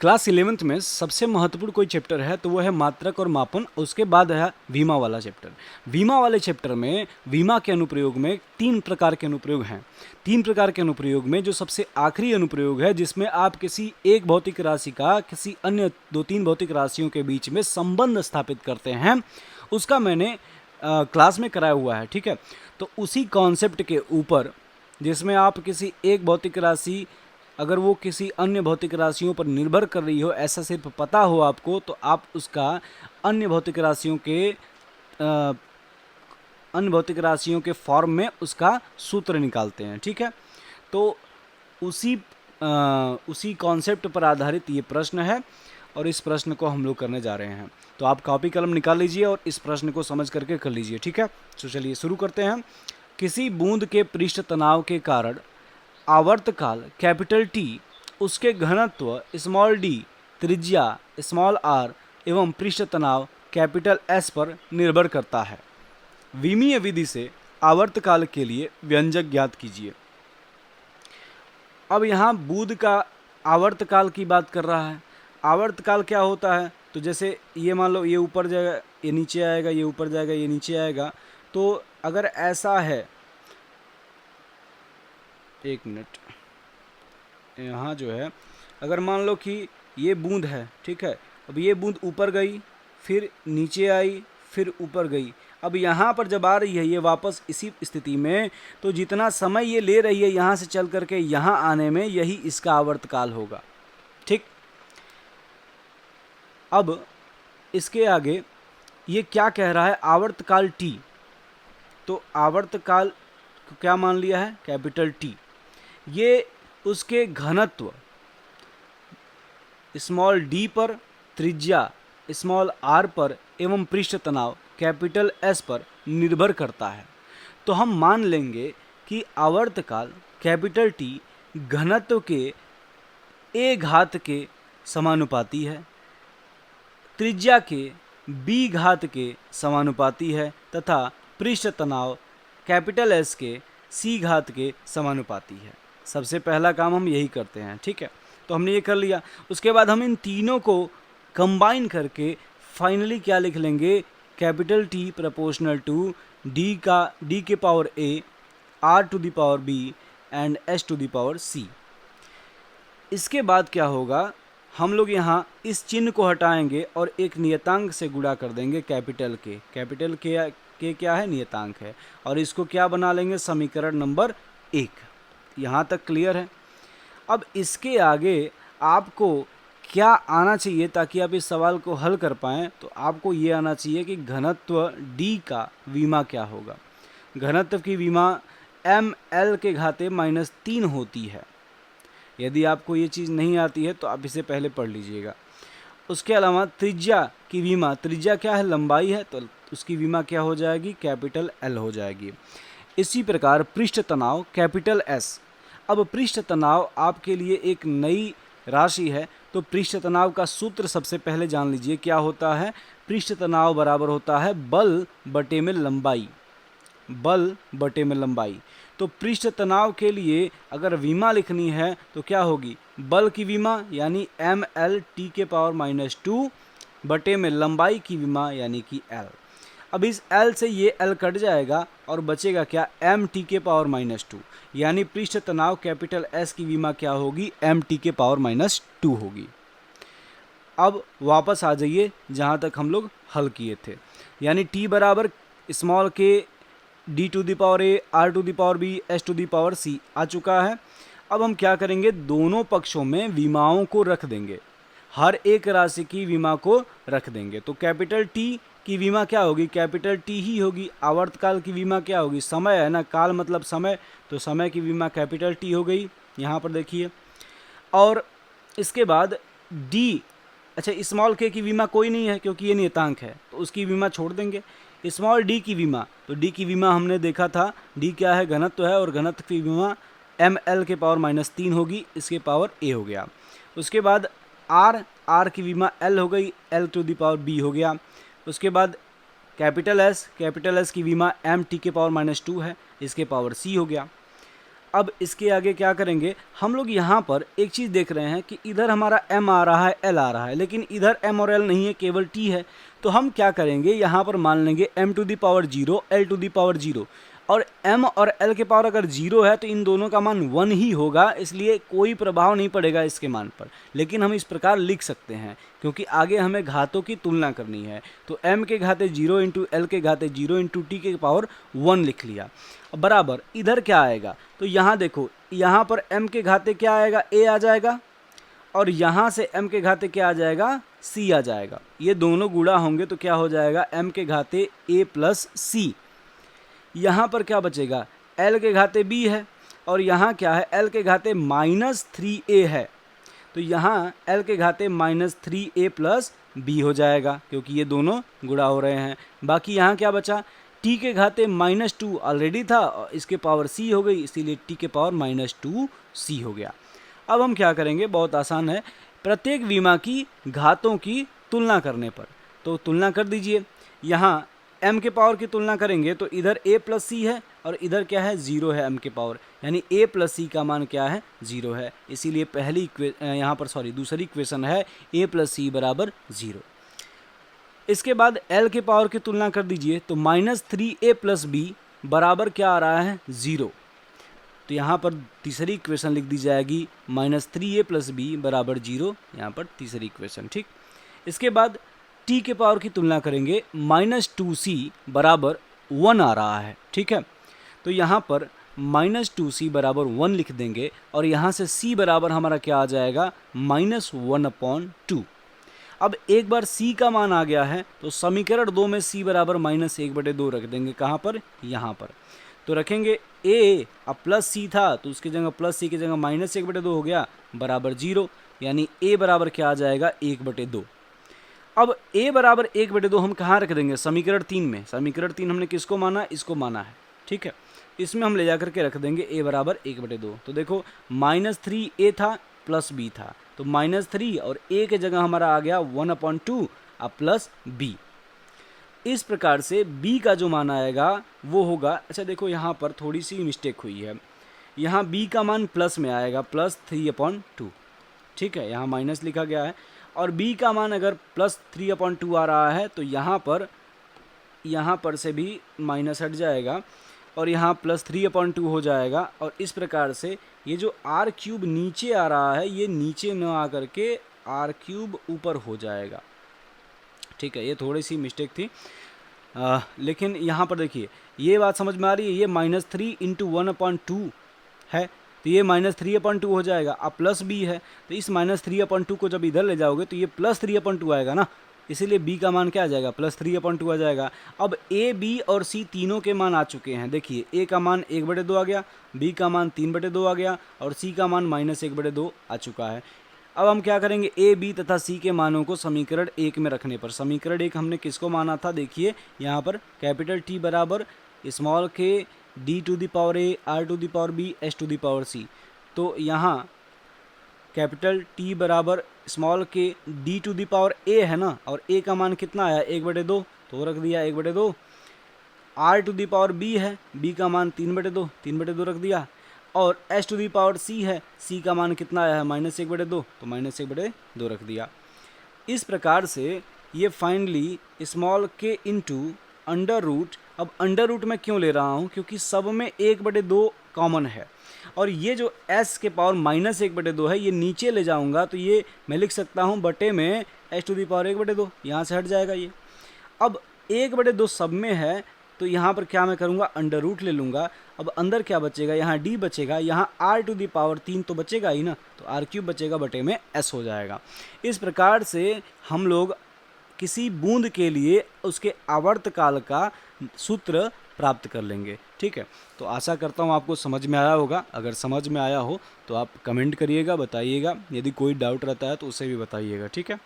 Class 11th में सबसे महत्वपूर्ण कोई चैप्टर है तो वो है मात्रक और मापन। उसके बाद है वीमा वाला चैप्टर। वीमा वाले चैप्टर में वीमा के अनुप्रयोग में 3 प्रकार के अनुप्रयोग हैं। 3 प्रकार के अनुप्रयोग में जो सबसे आखिरी अनुप्रयोग है जिसमें आप किसी एक भौतिक राशि का किसी अन्य 2-3 भौतिक राशियों के बीच में संबंध स्थापित करते हैं, उसका मैंने क्लास में कराया हुआ है। ठीक है, तो उसी कॉन्सेप्ट के ऊपर जिसमें आप किसी एक भौतिक राशि अगर वो किसी अन्य भौतिक राशियों पर निर्भर कर रही हो, ऐसा सिर्फ पता हो आपको, तो आप उसका अन्य भौतिक राशियों के फॉर्म में उसका सूत्र निकालते हैं। ठीक है, तो उसी कॉन्सेप्ट पर आधारित ये प्रश्न है और इस प्रश्न को हम लोग करने जा रहे हैं। तो आप कॉपी कलम निकाल लीजिए और इस प्रश्न को समझ करके कर लीजिए। ठीक है, तो चलिए शुरू करते हैं। किसी बूंद के पृष्ठ तनाव के कारण आवर्तकाल कैपिटल टी, उसके घनत्व स्मॉल डी, त्रिज्या स्मॉल आर एवं पृष्ठ तनाव कैपिटल एस पर निर्भर करता है। विमीय विधि से आवर्तकाल के लिए व्यंजक ज्ञात कीजिए। अब यहाँ बूंद का आवर्तकाल की बात कर रहा है। आवर्तकाल क्या होता है, तो जैसे ये मान लो ये ऊपर जाएगा, ये नीचे आएगा, ये ऊपर जाएगा, ये नीचे आएगा। तो अगर ऐसा है, एक मिनट, यहाँ जो है अगर मान लो कि ये बूंद है, ठीक है, अब ये बूंद ऊपर गई, फिर नीचे आई, फिर ऊपर गई। अब यहाँ पर जब आ रही है ये वापस इसी स्थिति में, तो जितना समय ये ले रही है यहाँ से चल करके यहाँ आने में, यही इसका आवर्तकाल होगा। ठीक, अब इसके आगे ये क्या कह रहा है, आवर्तकाल टी। तो आवर्तकाल को क्या मान लिया है, कैपिटल टी। ये उसके घनत्व स्मॉल डी पर, त्रिज्या स्मॉल आर पर एवं पृष्ठ तनाव कैपिटल एस पर निर्भर करता है। तो हम मान लेंगे कि आवर्तकाल कैपिटल टी घनत्व के ए घात के समानुपाती है, त्रिज्या के बी घात के समानुपाती है तथा पृष्ठ तनाव कैपिटल एस के सी घात के समानुपाती है। सबसे पहला काम हम यही करते हैं। ठीक है, तो हमने ये कर लिया। उसके बाद हम इन तीनों को कंबाइन करके फाइनली क्या लिख लेंगे, capital T proportional to D के power A, R to the power B and S to the power C. इसके बाद क्या होगा, हम लोग यहाँ इस चिन्ह को हटाएंगे और एक नियतांक से गुणा कर देंगे कैपिटल के। कैपिटल के क्या है, नियतांक है, और इसको क्या बना लेंगे, समीकरण नंबर 1। यहाँ तक क्लियर है। अब इसके आगे आपको क्या आना चाहिए ताकि आप इस सवाल को हल कर पाएँ, तो आपको ये आना चाहिए कि घनत्व D का विमा क्या होगा। घनत्व की विमा ml के घाते -3 होती है। यदि आपको ये चीज़ नहीं आती है तो आप इसे पहले पढ़ लीजिएगा। उसके अलावा त्रिज्या की विमा, त्रिज्या क्या है, लंबाई है, तो उसकी विमा क्या हो जाएगी, कैपिटल L हो जाएगी। इसी प्रकार पृष्ठ तनाव कैपिटल S। अब पृष्ठ तनाव आपके लिए एक नई राशि है, तो पृष्ठ तनाव का सूत्र सबसे पहले जान लीजिए क्या होता है। पृष्ठ तनाव बराबर होता है बल बटे में लंबाई, बल बटे में लंबाई। तो पृष्ठ तनाव के लिए अगर विमा लिखनी है तो क्या होगी, बल की विमा यानी ml t के पावर -2 बटे में लंबाई की विमा यानी कि l। अब इस l से ये l कट जाएगा और बचेगा क्या, m t के पावर -2, यानी पृष्ठ तनाव कैपिटल S की विमा क्या होगी, m t के पावर -2 होगी। अब वापस आ जाइए जहाँ तक हम लोग हल किए थे, यानी t बराबर स्मॉल के D to the power A, R to the power B, S to the power C आ चुका है। अब हम क्या करेंगे, दोनों पक्षों में विमाओं को रख देंगे, हर एक राशि की विमा को रख देंगे। तो कैपिटल टी की विमा क्या होगी, कैपिटल टी ही होगी। आवर्तकाल की विमा क्या होगी, समय है ना, काल मतलब समय, तो समय की विमा कैपिटल टी हो गई, यहाँ पर देखिए। और इसके बाद डी, अच्छा स्मॉल के की विमा कोई नहीं है क्योंकि ये नियतांक है, तो उसकी विमा छोड़ देंगे। स्मॉल डी की विमा, तो डी की विमा हमने देखा था, डी क्या है, घनत्व है, और घनत्व की विमा ml के पावर -3 होगी, इसके पावर a हो गया। उसके बाद आर की विमा l हो गई, l to the power b हो गया। उसके बाद कैपिटल एस की विमा m t के पावर -2 है, इसके पावर c हो गया। अब इसके आगे क्या करेंगे, हम लोग यहाँ पर एक चीज़ देख रहे हैं कि इधर हमारा m आ रहा है, l आ रहा है, लेकिन इधर m और l नहीं है, केवल t है। तो हम क्या करेंगे, यहाँ पर मान लेंगे m to the power 0, l to the power 0, और m और l के पावर अगर 0 है तो इन दोनों का मान 1 ही होगा, इसलिए कोई प्रभाव नहीं पड़ेगा इसके मान पर। लेकिन हम इस प्रकार लिख सकते हैं क्योंकि आगे हमें घातों की तुलना करनी है। तो m के घाते 0 इंटू l के घाते 0 इंटू टी के पावर 1 लिख लिया। बराबर इधर क्या आएगा, तो यहाँ देखो, यहाँ पर m के घाते क्या आएगा, a आ जाएगा, और यहाँ से m के घाते क्या आ जाएगा, c आ जाएगा। ये दोनों गुणा होंगे तो क्या हो जाएगा, m के घाते a प्लस c। यहाँ पर क्या बचेगा, l के घाते b है, और यहाँ क्या है, l के घाते -3a है, तो यहाँ l के घाते -3a प्लस b हो जाएगा, क्योंकि ये दोनों गुणा हो रहे हैं। बाकी यहाँ क्या बचा, t के घाते -2 ऑलरेडी था, और इसके पावर c हो गई, इसीलिए t के पावर -2c हो गया। अब हम क्या करेंगे, बहुत आसान है, प्रत्येक विमा की घातों की तुलना करने पर। तो तुलना कर दीजिए, यहाँ m के पावर की तुलना करेंगे तो इधर a प्लस सी है, और इधर क्या है, 0 है m के पावर, यानी a प्लस सी का मान क्या है, 0 है। इसीलिए दूसरी इक्वेशन है a प्लस सी बराबर 0। इसके बाद l के पावर की तुलना कर दीजिए, तो -3a प्लस b बराबर क्या आ रहा है, 0। तो यहाँ पर तीसरी इक्वेशन लिख दी जाएगी, -3a प्लस b बराबर 0, यहाँ पर तीसरी इक्वेशन, ठीक। इसके बाद t के पावर की तुलना करेंगे, -2c बराबर 1 आ रहा है, ठीक है। तो यहाँ पर -2c बराबर 1 लिख देंगे, और यहाँ से c बराबर हमारा क्या आ जाएगा, -1/2। अब एक बार c का मान आ गया है तो समीकरण 2 में c बराबर -1/2 रख देंगे, कहाँ पर, यहाँ पर। तो रखेंगे a, अब प्लस c था तो उसकी जगह प्लस c की जगह -1/2 हो गया, बराबर 0, यानी a बराबर क्या आ जाएगा, 1/2। अब a बराबर 1/2 हम कहाँ रख देंगे, समीकरण 3 में। समीकरण 3 हमने किसको माना, इसको माना है, ठीक है। इसमें हम ले जा करके रख देंगे a बराबर 1/2। तो देखो -3a था प्लस b था, तो -3 और a के जगह हमारा आ गया 1/2 अब प्लस b। इस प्रकार से b का जो मान आएगा वो होगा, अच्छा देखो यहाँ पर थोड़ी सी मिस्टेक हुई है, यहाँ b का मान प्लस में आएगा, +3/2, ठीक है, यहाँ माइनस लिखा गया है। और b का मान अगर +3/2 आ रहा है तो यहाँ पर से भी माइनस हट जाएगा, और यहाँ +3/2 हो जाएगा। और इस प्रकार से ये जो r³ नीचे आ रहा है, ये नीचे न आकर के r³ ऊपर हो जाएगा, ठीक है। ये थोड़ी सी मिस्टेक थी, लेकिन यहाँ पर देखिए ये बात समझ में आ रही है, ये -3 × 1/2 है, तो ये -3/2 हो जाएगा। अब प्लस b है, तो इस -3/2 को जब इधर ले जाओगे तो ये +3/2 आएगा ना, इसीलिए b का मान क्या आ जाएगा, +3/2 आ जाएगा। अब a, b और c तीनों के मान आ चुके हैं। देखिए a का मान 1/2 आ गया, b का मान 3/2 आ गया, और c का मान -1/2 आ चुका है। अब हम क्या करेंगे, a, b तथा c के मानों को समीकरण 1 में रखने पर, समीकरण 1 हमने किसको माना था, देखिए यहाँ पर कैपिटल T बराबर small k d to the power a, r to the power b, s to the power c। तो यहाँ कैपिटल T बराबर small k d to the power a है ना, और a का मान कितना आया, 1/2, तो रख दिया 1/2। r to the power b है, b का मान 3/2 रख दिया, और s to the power c है, c का मान कितना आया है, -1/2, तो -1/2 रख दिया। इस प्रकार से ये finally small k into under root. अब अंडर रूट में क्यों ले रहा हूँ, क्योंकि सब में 1/2 कॉमन है, और ये जो s के पावर -1/2 है ये नीचे ले जाऊँगा तो ये मैं लिख सकता हूँ बटे में s टू दी पावर 1/2, यहाँ से हट जाएगा ये। अब 1/2 सब में है, तो यहाँ पर क्या मैं करूँगा, अंडर रूट ले लूँगा। अब अंदर क्या बचेगा, यहाँ d बचेगा, यहाँ r टू दी पावर 3 तो बचेगा ही ना, तो r³ बचेगा बटे में s हो जाएगा। इस प्रकार से हम लोग किसी बूंद के लिए उसके आवर्तकाल का सूत्र प्राप्त कर लेंगे, ठीक है। तो आशा करता हूँ आपको समझ में आया होगा। अगर समझ में आया हो तो आप कमेंट करिएगा, बताइएगा। यदि कोई डाउट रहता है तो उसे भी बताइएगा, ठीक है।